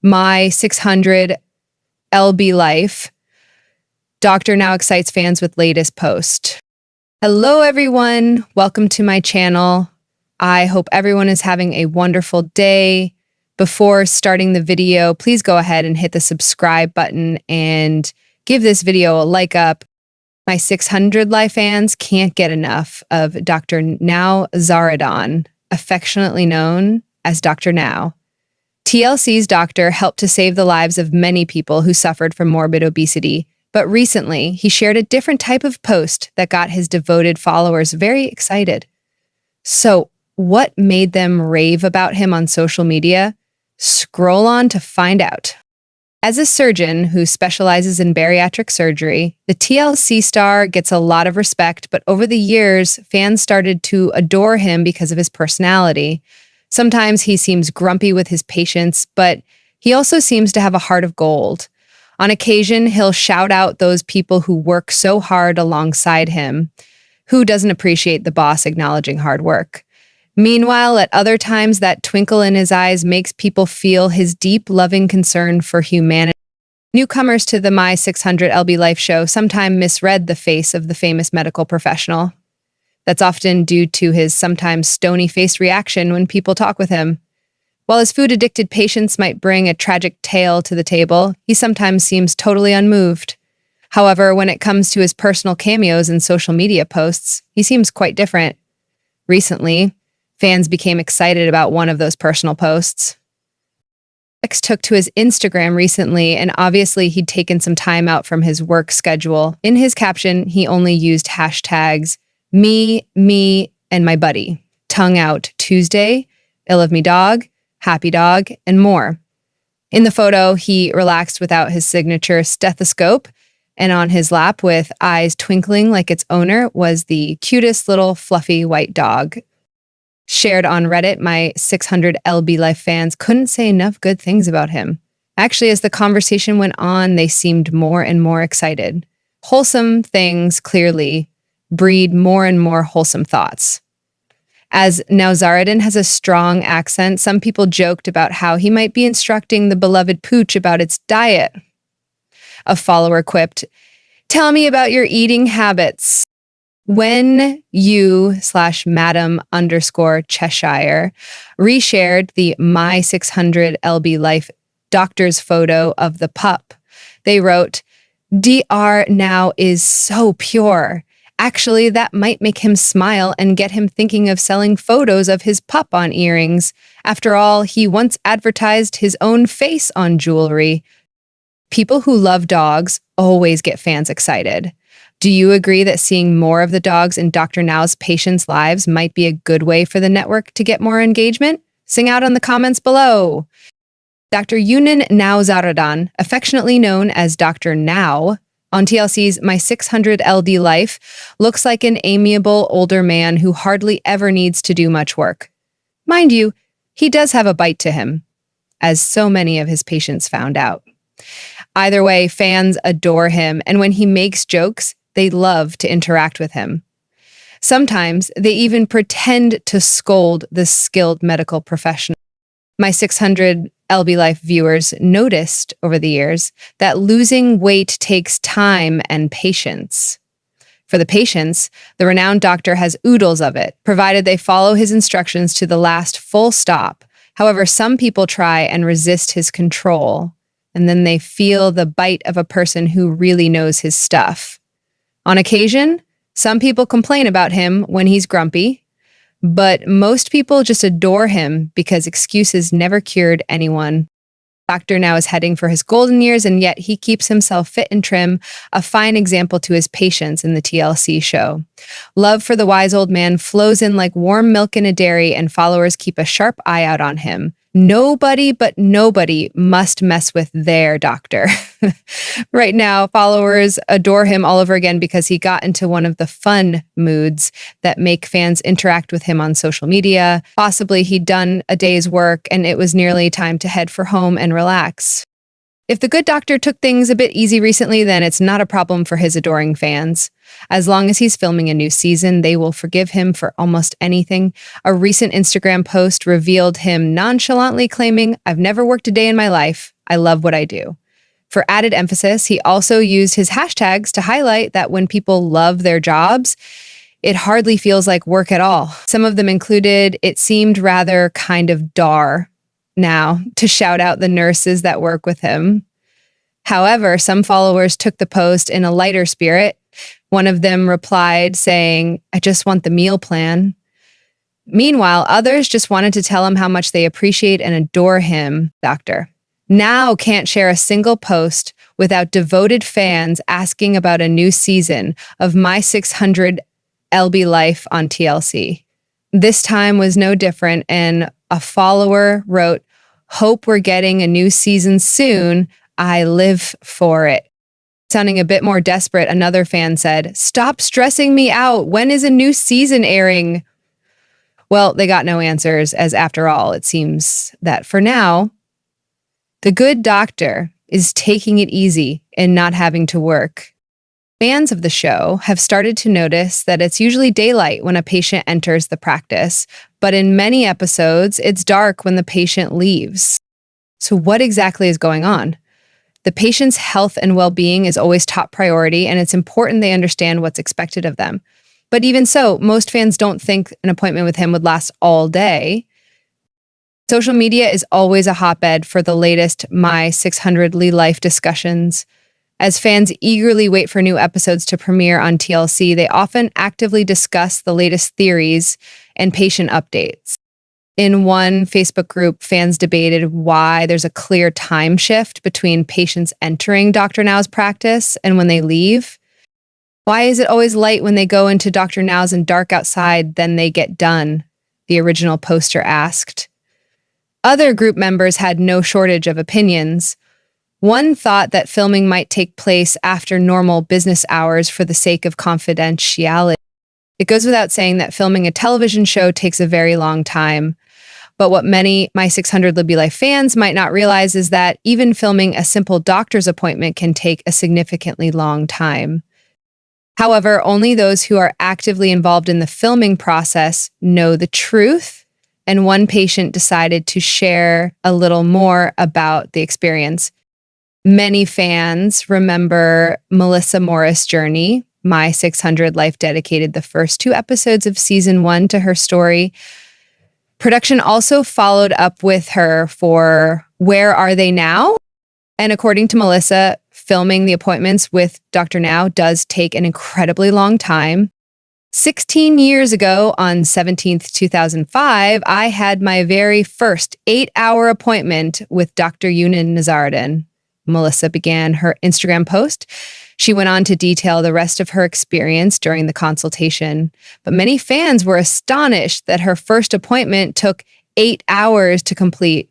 My 600 LB Life. Dr. Now excites fans with latest post. Hello, everyone. Welcome to my channel. I hope everyone is having a wonderful day. Before starting the video, please go ahead and hit the subscribe button and give this video a like up. My 600 Life fans can't get enough of Dr. Nowzaradan, affectionately known as Dr. Now. TLC's doctor helped to save the lives of many people who suffered from morbid obesity, but recently he shared a different type of post that got his devoted followers very excited. So, what made them rave about him on social media? Scroll on to find out. As a surgeon who specializes in bariatric surgery, the TLC star gets a lot of respect, but over the years, fans started to adore him because of his personality. Sometimes he seems grumpy with his patients, but he also seems to have a heart of gold. On occasion, he'll shout out those people who work so hard alongside him. Who doesn't appreciate the boss acknowledging hard work? Meanwhile, at other times, that twinkle in his eyes makes people feel his deep, loving concern for humanity. Newcomers to the My 600 LB Life show sometimes misread the face of the famous medical professional. That's often due to his sometimes stony-faced reaction when people talk with him. While his food-addicted patients might bring a tragic tale to the table, he sometimes seems totally unmoved. However, when it comes to his personal cameos and social media posts, he seems quite different. Recently, fans became excited about one of those personal posts. X took to his Instagram recently, and obviously he'd taken some time out from his work schedule. In his caption, he only used hashtags me, and my buddy, tongue out Tuesday, ill of me dog, happy dog, and more. In the photo, he relaxed without his signature stethoscope, and on his lap with eyes twinkling like its owner was the cutest little fluffy white dog. Shared on Reddit, my 600 LB Life fans couldn't say enough good things about him. Actually, as the conversation went on, they seemed more and more excited. Wholesome things clearly breed more and more wholesome thoughts. As Nowzaradan has a strong accent, some people joked about how he might be instructing the beloved pooch about its diet. A follower quipped, "Tell me about your eating habits." When you/Madam_Cheshire reshared the My 600 LB Life doctor's photo of the pup, they wrote, "Dr. Now is so pure. Actually, that might make him smile and get him thinking of selling photos of his pup on earrings. After all, he once advertised his own face on jewelry." People who love dogs always get fans excited. Do you agree that seeing more of the dogs in Dr. Now's patients' lives might be a good way for the network to get more engagement? Sing out in the comments below. Dr. Nowzaradan, affectionately known as Dr. Now, on TLC's My 600 LD Life, looks like an amiable older man who hardly ever needs to do much work. Mind you, he does have a bite to him, as so many of his patients found out. Either way, fans adore him, and when he makes jokes, they love to interact with him. Sometimes they even pretend to scold the skilled medical professional. My 600 LB Life viewers noticed over the years that losing weight takes time and patience. For the patients, the renowned doctor has oodles of it, provided they follow his instructions to the last full stop. However, some people try and resist his control, and then they feel the bite of a person who really knows his stuff. On occasion, some people complain about him when he's grumpy, but most people just adore him because excuses never cured anyone. Dr. Now is heading for his golden years, and yet he keeps himself fit and trim, a fine example to his patients in the TLC show. Love for the wise old man flows in like warm milk in a dairy, and followers keep a sharp eye out on him. Nobody but nobody must mess with their doctor. Right now, followers adore him all over again because he got into one of the fun moods that make fans interact with him on social media. Possibly he'd done a day's work and it was nearly time to head for home and relax. If the good doctor took things a bit easy recently, then it's not a problem for his adoring fans. As long as he's filming a new season, they will forgive him for almost anything. A recent Instagram post revealed him nonchalantly claiming, "I've never worked a day in my life. I love what I do. For added emphasis, he also used his hashtags to highlight that when people love their jobs, it hardly feels like work at all. Some of them included, it seemed rather kind of dar now to shout out the nurses that work with him. However, some followers took the post in a lighter spirit. One of them replied saying, I just want the meal plan. Meanwhile, others just wanted to tell him how much they appreciate and adore him, Doctor. Now can't share a single post without devoted fans asking about a new season of My 600 LB Life on TLC. This time was no different, and a follower wrote, Hope we're getting a new season soon. I live for it. Sounding a bit more desperate, another fan said, Stop stressing me out. When is a new season airing? Well, they got no answers, as after all, it seems that for now, the good doctor is taking it easy and not having to work. Fans of the show have started to notice that it's usually daylight when a patient enters the practice, but in many episodes, it's dark when the patient leaves. So what exactly is going on? The patient's health and well-being is always top priority, and it's important they understand what's expected of them. But even so, most fans don't think an appointment with him would last all day. Social media is always a hotbed for the latest My 600 Lee Life discussions. As fans eagerly wait for new episodes to premiere on TLC, they often actively discuss the latest theories and patient updates. In one Facebook group, fans debated why there's a clear time shift between patients entering Dr. Now's practice and when they leave. Why is it always light when they go into Dr. Now's and dark outside, then they get done? The original poster asked. Other group members had no shortage of opinions. One thought that filming might take place after normal business hours for the sake of confidentiality. It goes without saying that filming a television show takes a very long time. But what many My 600 Libby Life fans might not realize is that even filming a simple doctor's appointment can take a significantly long time. However, only those who are actively involved in the filming process know the truth. And one patient decided to share a little more about the experience. Many fans remember Melissa Morris' journey. My 600 Life dedicated the first 2 episodes of season 1 to her story. Production also followed up with her for Where Are They Now? And according to Melissa, filming the appointments with Dr. Now does take an incredibly long time. 16 years ago, on 17th, 2005, I had my very first 8-hour appointment with Dr. Nowzaradan. Melissa began her Instagram post. She went on to detail the rest of her experience during the consultation, but many fans were astonished that her first appointment took 8 hours to complete.